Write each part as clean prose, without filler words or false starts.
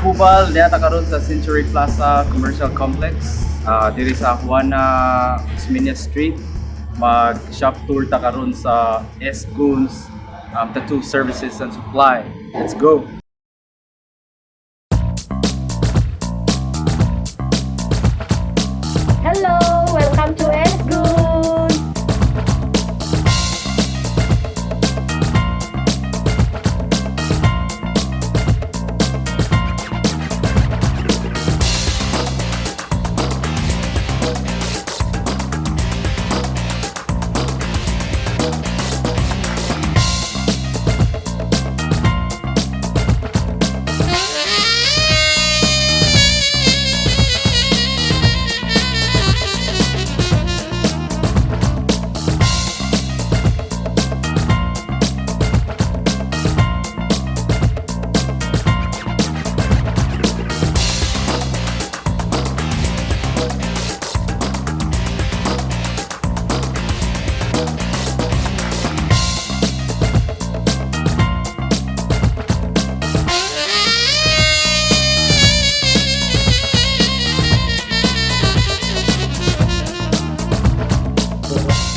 Kubal, diya ta karon sa Century Plaza Commercial Complex. Diri sa Juana Osmeña Street. Mag-shop tour ta karon sa SGOONS Tattoo Services and Supply. Let's go! Hello! Welcome to SGoons!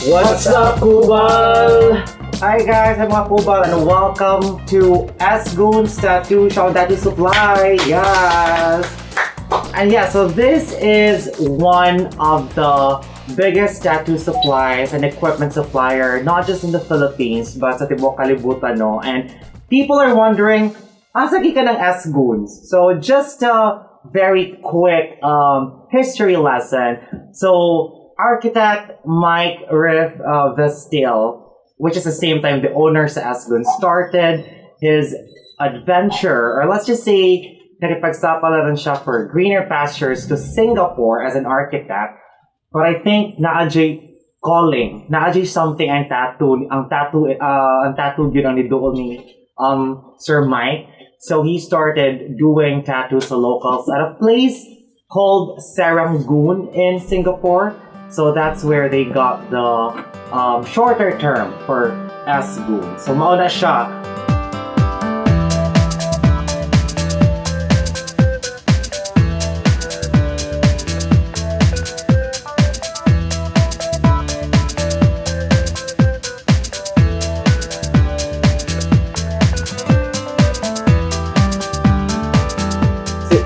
What's up, Kubal? Hi guys, I'm mga Kubal and welcome to SGOONS Tattoo Supply. Yes! And yeah, so this is one of the biggest tattoo supplies and equipment supplier, not just in the Philippines, but sa tibok kalibutan, no? And people are wondering, asa ka ng SGOONS? So just a very quick history lesson. So architect Mike Riff Vestil, which is the same time the owner sa SGoons, started his adventure, or let's just say, nakipagsapala rin siya for greener pastures to Singapore as an architect. But I think naadjay calling, naadjay something ang tattoo yun ang nidool ni Sir Mike. So he started doing tattoos to locals at a place called Serangoon in Singapore. So that's where they got the shorter term for SGoons. So mauna siya.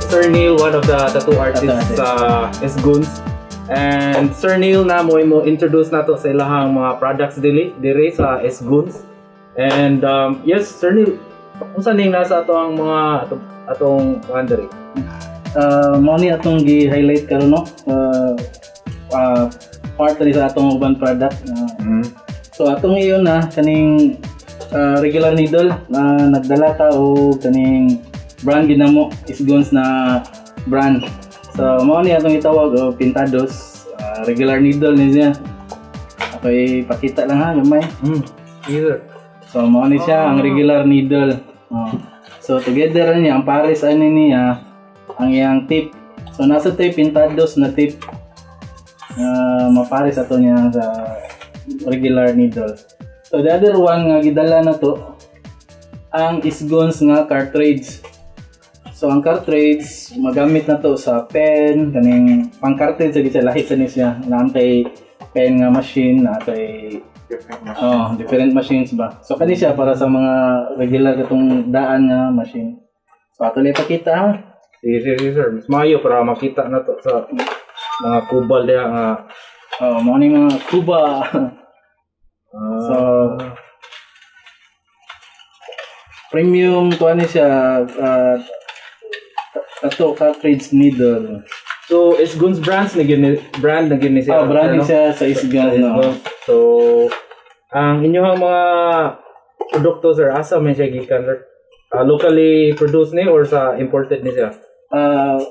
Sir Neil, one of the tattoo artists sa SGoons. And Sir Neil na mo introduce nato sa ilahang mga products dili sa SGoons. And yes, Sir Neil, unsa ning nasa ato ang mga atong diri? Mao ni atong gi-highlight karon, no? Part rin sa atong uban product. So atong iyon na kaning regular needle na nagdala ta o kaning brand ginamo SGoons na brand. So, mao ni atong itawag o pintados, regular needle niya. Okay, pakita lang ha, gamay. Here. So, mao ni siya ang regular needle. So, together niya ang pares ani niya ang iyang tip. So, nasa tayo pintados na tip. Mapares ato niya sa regular needle. So, the other one nga gidala na to ang SGoons nga cartridge. So ang cartridge magamit na to sa pen, kaning pang cartridge sa lahi sa niya na kay pen nga machine na kay different machines ba. So kani siya para sa mga regular katong daan nga machine. So ato ni pakita ha. Sige sir, mas maayo para makita na to sa mga Kubal diha nga mo ni mga kuba. So premium to ani siya Tatto cartridge needle. So SGoons brand na gini siya. Brand siya sa SGoons. No? So ang inyong mga produkto sir, asa man siya gikan sir? Locally produced ni or sa imported ni siya?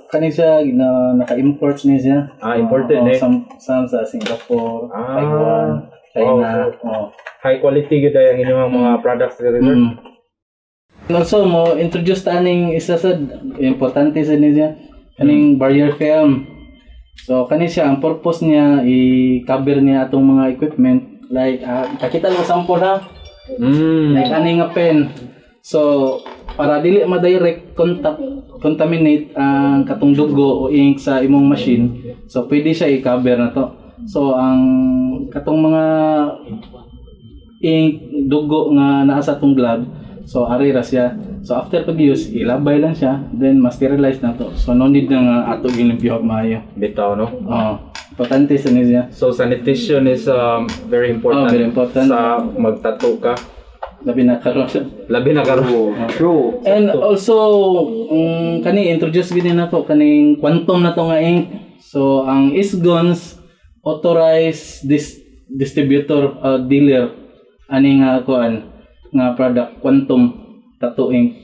Kani siya naka-import ni siya. Imported ni. Some sa Singapore, Taiwan, China. High quality gid ang inyong mga products sir. And also mo introduce taning isa sa importante sa niya kaning barrier film. So kani siya ang purpose niya i-cover niya atong mga equipment like pakita lang sample ha. Like ani nga pen. So para dili ma-direct contaminate ang katong dugo o ink sa imong machine. So pwede siya i-cover na to. So ang katong mga ink dugo nga naa sa tong glove, so ari ra siya. So after pag-use, ilabay lang siya, then ma-sterilize na to. So no need na nga ato gilimpyo maayo. Bitaw, no? Importante sa niya. So sanitation is very important, very important. Sa magtattoo ka. Labi na karon. Labi na karon. True. And also, kani introduce gid na to kaning quantum na to nga ink. So ang SGOONS authorized distributor dealer ani nga kuan nga product quantum tattoo ink.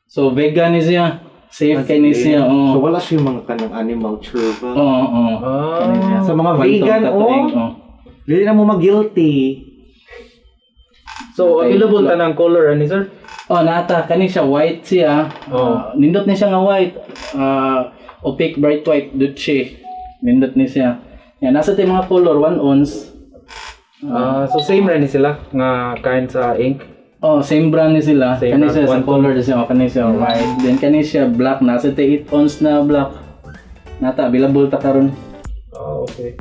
So vegan ni siya, safe kay ni siya. So wala siya mga kanang animal turbo. Sa mga Quantum vegan, tattoo ink, hindi na mo mag-guilty. So available ta ng color ani sir? Nata kani siya white siya. Nindot ni siya nga white. Opaque bright white duche. Nindot ni siya. Yan nasa tay mga color 1 ounce. So same ra ni sila nga kind sa ink. Same brand ni sila. Same Kani brand, siya sa quantum. color siya, kani siya white. Then kani siya black, nasa tay 8 ounce na black. Nata available ta karon. Okay.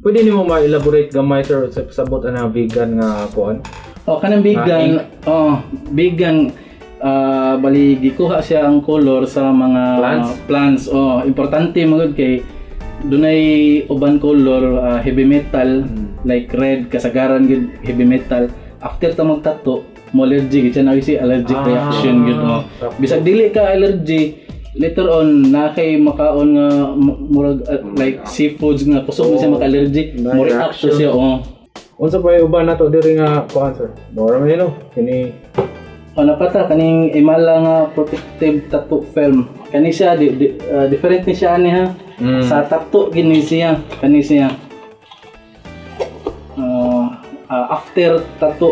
Pwede nimo ma-elaborate gamay sir sa sabot ana vegan nga kuan? Kanang vegan, vegan bali gikuha siya ang color sa mga plants. Importante magud kay dunay uban color heavy metal like red kasagaran gid heavy metal. After ta magtato, mo allergy gid siya na si allergic reaction gid mo. Bisag dili ka allergy, later on na kay makaon nga murag like seafoods nga kusog siya maka-allergic, mo react to siya. Unsa pa yung uban nato diri nga kuan sir? Mora man no kini napata kaning imala nga protective tattoo film. Kani siya different ni siya ani ha. Sa tattoo gini siya, kani siya. After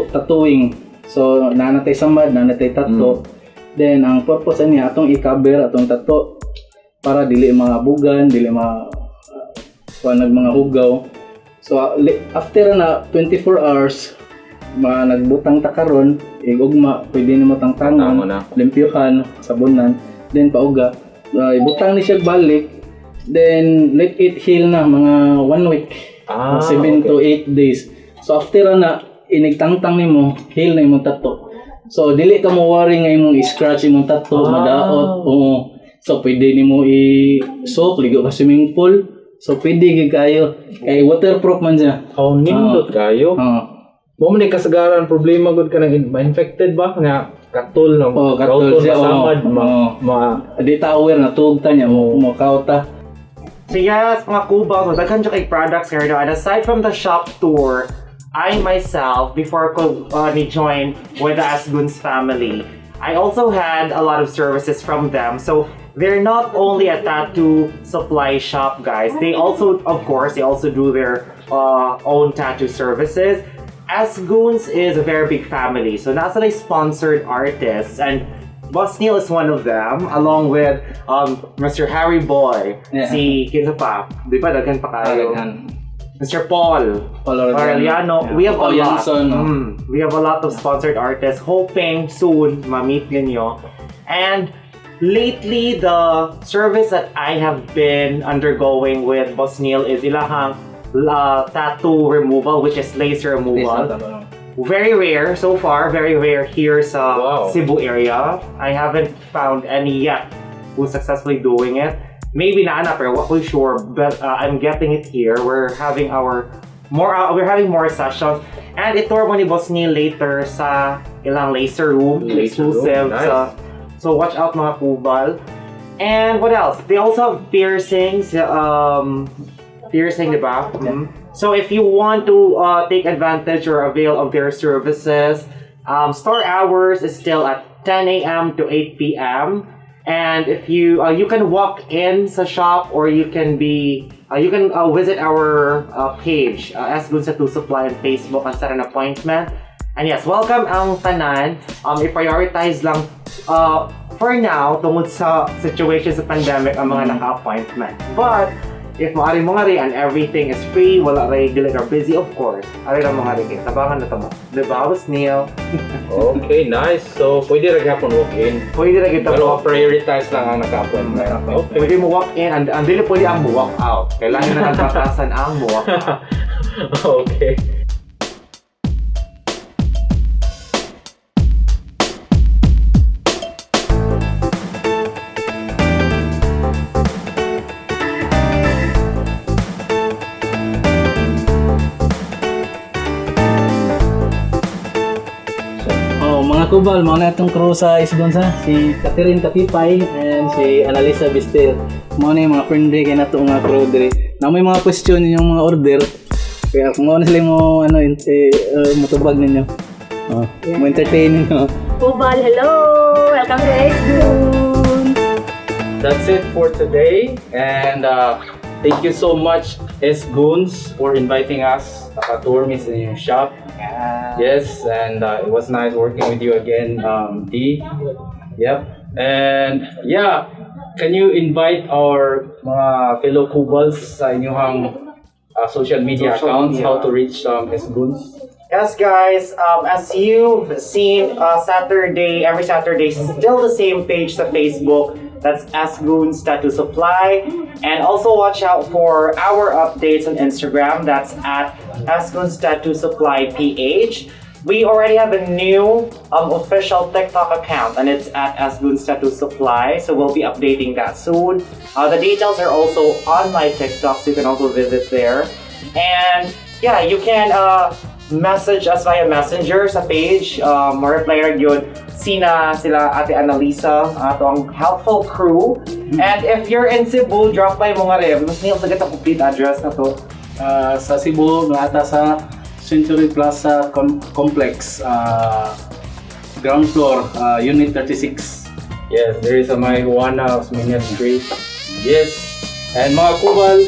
tattooing. So nanatay samad, nanatay tattoo. Then ang purpose niya atong i-cover atong tattoo para dili mga bugan, dili mga hugaw. So after na 24 hours nagbutang ta karon, igugma pwede nimo tangtangon, limpyuhan, sabunan, then pauga. Ibutang ni siya balik, then let it heal na mga 1 week. 7 to 8 days. So after na inigtangtang nimo, heal na imong tattoo. So dili ka mo worry nga imong i-scratch imong tattoo, madaot. So pwede nimo i-soak, ligo ka swimming pool. So pwede gid kayo kay waterproof man siya. Nindot kayo. Mo man kasagaran problema gud ka nang infected ba nga katul no. Katul siya. Samad di ta aware na tugta niya mo kauta. So yes, mga Kubal, so daghan siya kay products here. And aside from the shop tour, I myself, before ko ni-join with the SGOONS family, I also had a lot of services from them. So they're not only a tattoo supply shop, guys. They also, of course, they also do their own tattoo services. SGOONS is a very big family. So nasa like sponsored artists, and Boss Neil is one of them, along with Mr. Harry Boy, si kinsa pa, di ba daghan pa kayo? Mr. Paul Aureliano. Yeah. We have a lot. Jansson, we have a lot of sponsored artists. Hoping soon ma-meet ninyo. And lately, the service that I have been undergoing with Boss Neil is ilahang tattoo removal, which is laser removal. Very rare so far, very rare here sa Cebu area. I haven't found any yet who's successfully doing it. Maybe naana pero wako sure, but I'm getting it here. We're having more sessions, and itour mo ni Boss Neil later sa ilang laser room, exclusive. Nice. So watch out mga Kubal. And what else? They also have piercings. Piercing, diba? So if you want to take advantage or avail of their services, store hours is still at 10 a.m. to 8 p.m. And if you can walk in sa shop, or you can visit our page, SGOONS Tattoo Supply on Facebook, and set an appointment. And yes, welcome ang tanan. I-prioritize lang for now tungod sa situation sa pandemic ang mga naka-appointment. But if maaari mga rin and everything is free, wala rin dili ka busy, of course. Ari lang mga rin kayo. Tabangan na tamo. Diba, was Neil? Okay, nice. So, pwede rin hapon walk-in. Pwede rin kita Pero prioritize lang ang nakapon. Okay. Pwede mo walk in, and dili pwede ang mo walk out. Kailangan na nagbatasan ang mo walk out. Okay. Mga Kubal, mga na itong crew sa SGoons ha. Si Catherine Kapipay and si Analisa Bistel. Mga na yung mga friendly kayo na itong mga crew diri. Na may mga question yung mga order. Kaya kung ano sila mo matubag ninyo. Mo entertain ninyo. Kubal, hello! Welcome to SGoons! That's it for today. And thank you so much, SGoons, for inviting us. Naka-tour me sa inyong shop. Yes, and it was nice working with you again, D. Yep. And yeah, can you invite our mga fellow Kubals sa inyong social media accounts, how to reach SGoons? Yes, guys. As you've seen, every Saturday, still the same page sa Facebook. That's SGOONS Tattoo Supply. And also watch out for our updates on Instagram. That's at SGOONS Tattoo Supply PH. We already have a new official TikTok account, and it's at SGOONS Tattoo Supply. So we'll be updating that soon. The details are also on my TikTok, so you can also visit there. And yeah, you can message us via Messenger sa page. Ma-reply rin yun sila Ate Analisa, atong helpful crew. And if you're in Cebu, drop by mo nga rin. Mas niyong sagat ang complete address na to. Sa Cebu, malata sa Century Plaza Complex, ground floor, Unit 36. Yes, there is a marijuana Osmeña Street. Yes, and mga Kubal,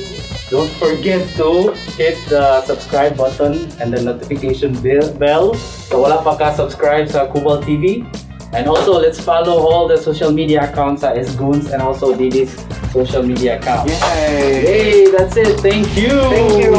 don't forget to hit the subscribe button and the notification bell. So wala pa ka subscribe sa Kubal TV. And also, let's follow all the social media accounts sa SGoons and also Didi's social media account. Yay! Hey, that's it. Thank you. Thank you.